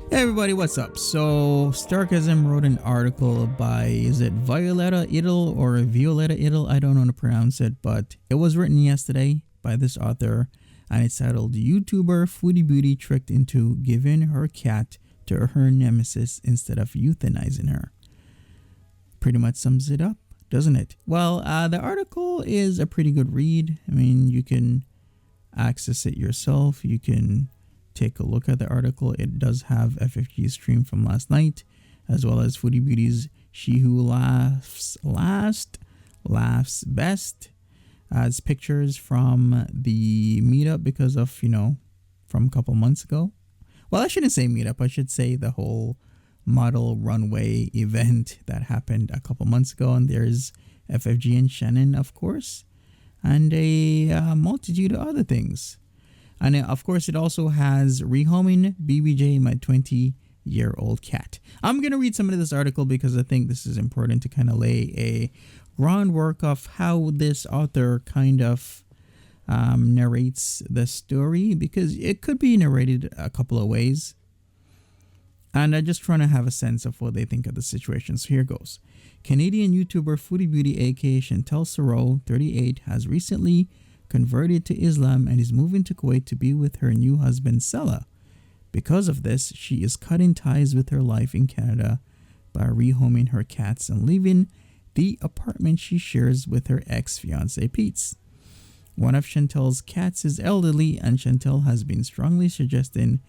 Hey everybody, what's up? So, STARCASM wrote an article by, is it Violetta Idle or Violetta Idle? I don't know how to pronounce it, but it was written yesterday by this author, and it's titled, YouTuber Foodie Beauty Tricked into Giving Her Cat to Her Nemesis Instead of Euthanizing Her. Pretty much sums it up, doesn't it? Well, the article is a pretty good read. I mean, you can access it yourself. You can take a look at the article. It does have FFG stream from last night, as well as Foodie Beauty's She Who Laughs Last Laughs Best, as pictures from the meetup because of, from a couple months ago. Well, I shouldn't say meetup. I should say the whole model runway event that happened a couple months ago. And there's FFG and Shannon, of course, and a multitude of other things. And of course, it also has rehoming BBJ, my 20-year-old cat. I'm going to read some of this article because I think this is important to kind of lay a groundwork of how this author kind of narrates the story, because it could be narrated a couple of ways. And I'm just trying to have a sense of what they think of the situation. So here goes. Canadian YouTuber Foodie Beauty, aka Chantel Soro, 38, has recently converted to Islam and is moving to Kuwait to be with her new husband Sela. Because of this, she is cutting ties with her life in Canada by rehoming her cats and leaving the apartment she shares with her ex-fiancé Pete. One of Chantel's cats is elderly, and Chantel has been strongly suggesting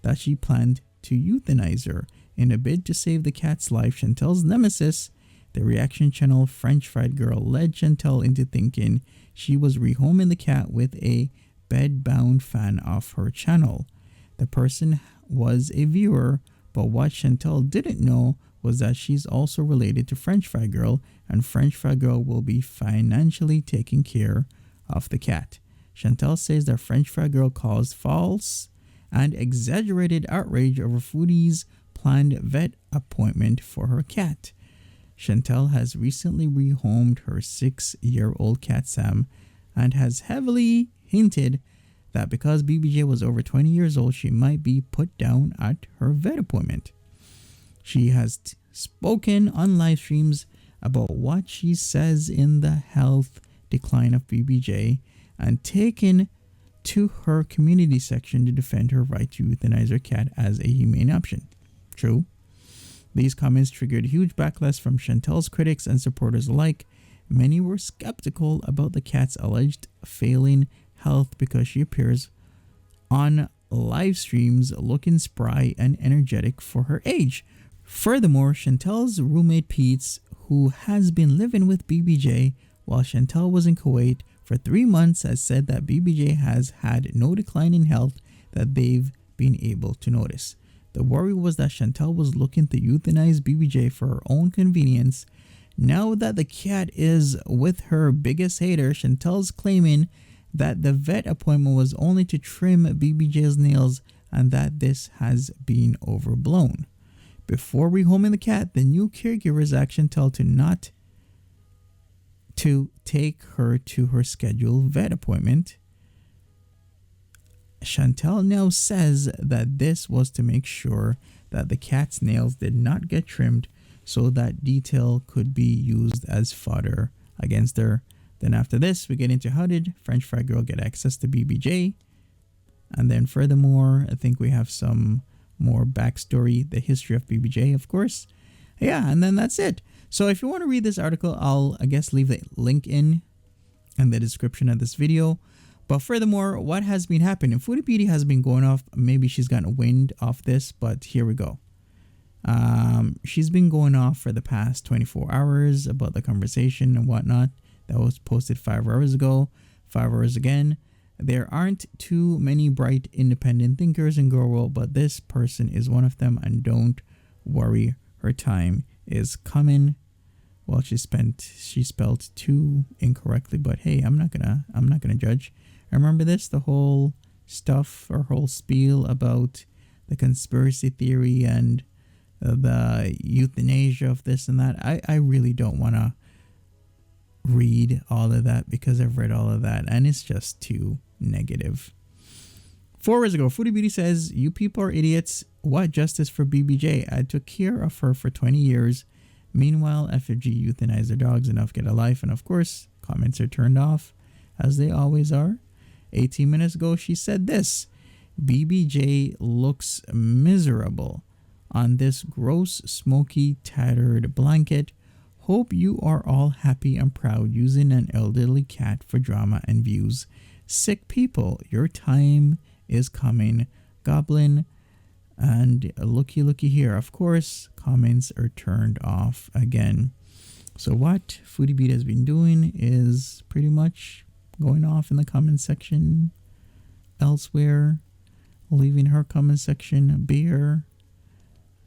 that she planned to euthanize her. In a bid to save the cat's life, Chantel's nemesis, the reaction channel French Fried Girl, led Chantel into thinking she was rehoming the cat with a bed-bound fan of her channel. The person was a viewer, but what Chantel didn't know was that she's also related to French Fry Girl, and French Fry Girl will be financially taking care of the cat. Chantel says that French Fry Girl caused false and exaggerated outrage over Foodie's planned vet appointment for her cat. Chantel has recently rehomed her 6-year-old cat Sam and has heavily hinted that because BBJ was over 20 years old, she might be put down at her vet appointment. She has spoken on live streams about what she says in the health decline of BBJ and taken to her community section to defend her right to euthanize her cat as a humane option. True. These comments triggered huge backlash from Chantel's critics and supporters alike. Many were skeptical about the cat's alleged failing health because she appears on live streams looking spry and energetic for her age. Furthermore, Chantel's roommate Pete, who has been living with BBJ while Chantel was in Kuwait for 3 months, has said that BBJ has had no decline in health that they've been able to notice. The worry was that Chantel was looking to euthanize BBJ for her own convenience. Now that the cat is with her biggest hater, Chantel's claiming that the vet appointment was only to trim BBJ's nails and that this has been overblown. Before rehoming the cat, the new caregivers asked Chantel to take her to her scheduled vet appointment. Chantel now says that this was to make sure that the cat's nails did not get trimmed so that detail could be used as fodder against her. Then after this, we get into how did French Fry Girl get access to BBJ? And then furthermore, I think we have some more backstory, the history of BBJ, of course. Yeah, and then that's it. So if you want to read this article, I'll, leave the link in the description of this video. But furthermore, what has been happening? Foodie Beauty has been going off. Maybe she's gotten a wind off this, but here we go. She's been going off for the past 24 hours about the conversation and whatnot that was posted 5 hours ago, 5 hours again. There aren't too many bright independent thinkers in Girl World, but this person is one of them, and don't worry, her time is coming. Well, she spelled two incorrectly, but hey, I'm not gonna judge. Remember this, the whole stuff or whole spiel about the conspiracy theory and the euthanasia of this and that. I really don't want to read all of that because I've read all of that and it's just too negative. 4 hours ago, Foodie Beauty says, you people are idiots. What justice for BBJ? I took care of her for 20 years. Meanwhile, FFG euthanized their dogs enough to get a life. And of course, comments are turned off, as they always are. 18 minutes ago, she said this. BBJ looks miserable on this gross, smoky, tattered blanket. Hope you are all happy and proud using an elderly cat for drama and views. Sick people, your time is coming. Goblin and looky here. Of course, comments are turned off again. So what Foodie Beauty has been doing is pretty much going off in the comment section elsewhere, leaving her comment section bare,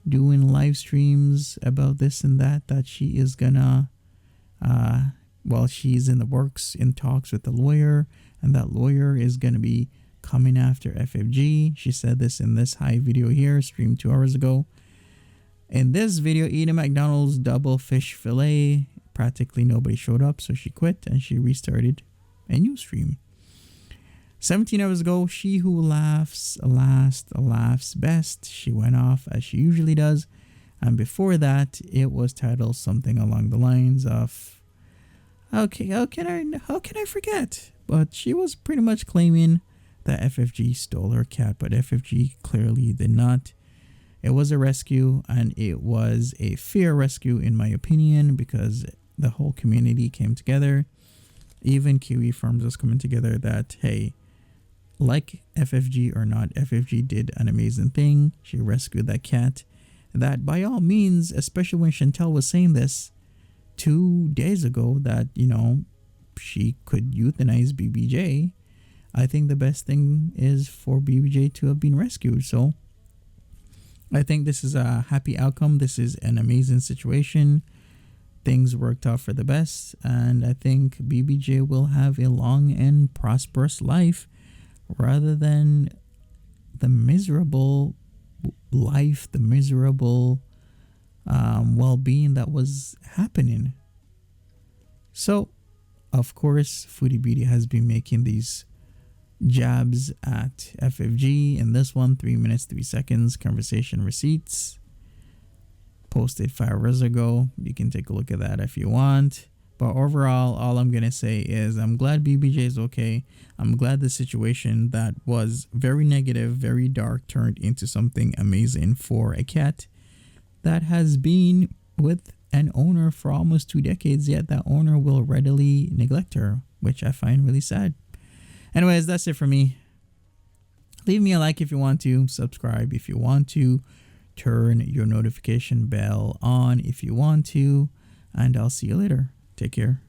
doing live streams about this and that she is gonna she's in the works, in talks with the lawyer, and that lawyer is gonna be coming after FFG. She said this in this high video here, streamed 2 hours ago. In this video, eating McDonald's double fish fillet, practically nobody showed up, so she quit and she restarted a new stream. 17 hours ago, she who laughs last laughs best. She went off as she usually does. And before that, it was titled something along the lines of, okay, how can I forget? But she was pretty much claiming that FFG stole her cat, but FFG clearly did not. It was a rescue, and it was a fair rescue in my opinion, because the whole community came together. Even Kiwi Farms was coming together that, hey, like FFG or not, FFG did an amazing thing. She rescued that cat. That by all means, especially when Chantel was saying this 2 days ago, that, you know, she could euthanize BBJ, I think the best thing is for BBJ to have been rescued. So I think this is a happy outcome. This is an amazing situation. Things worked out for the best, and I think BBJ will have a long and prosperous life rather than the miserable life, the miserable well-being that was happening. So, of course, Foodie Beauty has been making these jabs at FFG. In this one, 3 minutes, 3 seconds, conversation receipts. Posted 5 hours ago. You can take a look at that if you want. But overall, all I'm going to say is I'm glad BBJ is okay. I'm glad the situation that was very negative, very dark, turned into something amazing for a cat that has been with an owner for almost 2 decades, yet that owner will readily neglect her, which I find really sad. Anyways, that's it for me. Leave me a like if you want to. Subscribe if you want to. Turn your notification bell on if you want to. And I'll see you later. Take care.